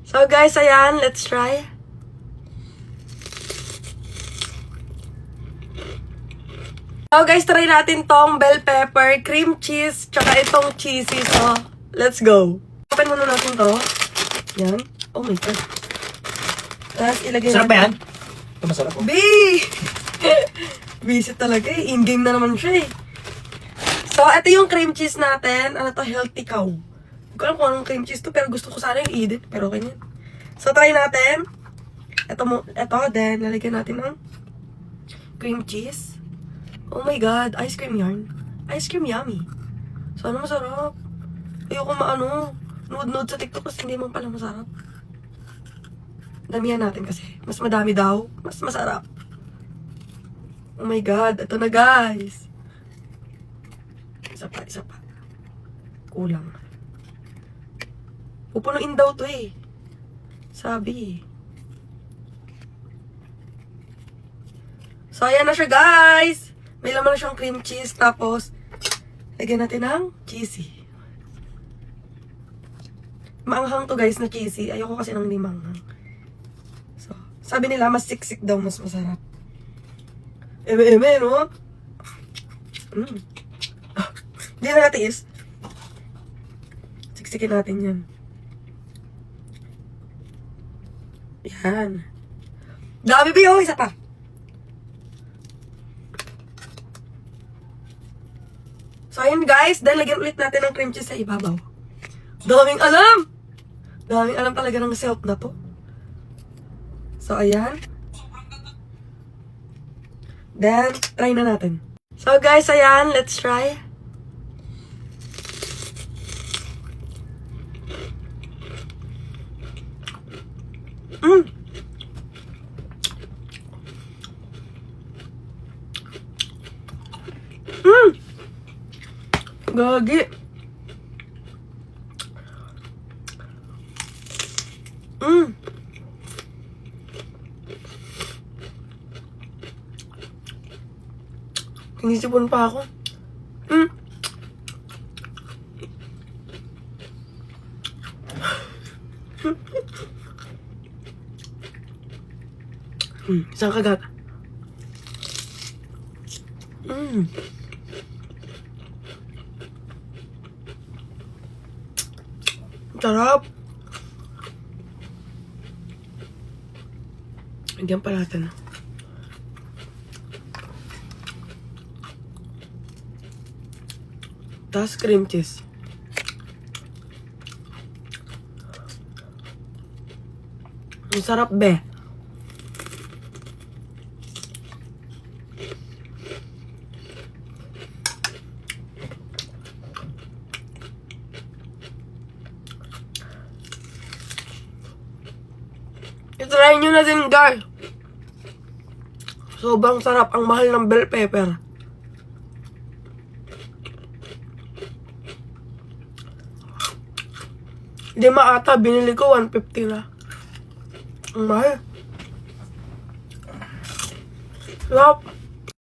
So guys, ayan, let's try. So guys, try natin tong bell pepper, cream cheese, tsaka itong cheesy. So, let's go. Open muna natin to. Yan. Oh my God. Tapos ilagay Sarap ba yan? natin. Ito masarap oh. B! Visit talaga eh. In-game na naman siya eh. So, ito yung cream cheese natin. Ano to? Healthy cow. Hindi ko alam kung anong cream cheese to, pero gusto ko sana yung Eden. Pero okay na. So, try natin. Ito, then, lalagyan natin ng cream cheese. Oh my God, ice cream yarn. Ice cream yummy. Sana masarap. Ayoko nude-nude sa TikTok kasi hindi man pala masarap. Damihan natin kasi. Mas madami daw, mas masarap. Oh my God, ito na guys. Isa pa. Kulang. Pupunuin daw to eh. Sabi. So, ayan na siya guys. May laman na siyang cream cheese. Tapos, lagyan natin ng cheesy. Maanghang to guys na cheesy. Ayoko kasi ng limanghang. So, sabi nila mas siksik daw, mas masarap. Eme, no? Hindi na natiis. Siksikin natin yan. Yan. Dami ba? Isa pa. So, ayun guys. Then, lagyan ulit natin ng cream cheese sa ibabaw. Daming alam! Daming alam talaga ng self na to. So, ayan. Then, try na natin. So, guys, ayan. Let's try. Gagi. Sinisipon pa ako. Isang kagat. Sarap. Hanggang pa natin. Tapos cream cheese. Ang sarap be. I-try nyo na din guys. Sobrang sarap. Ang mahal ng bell pepper. Hindi maata. Binili ko 150 na. Ang mahal. Sarap.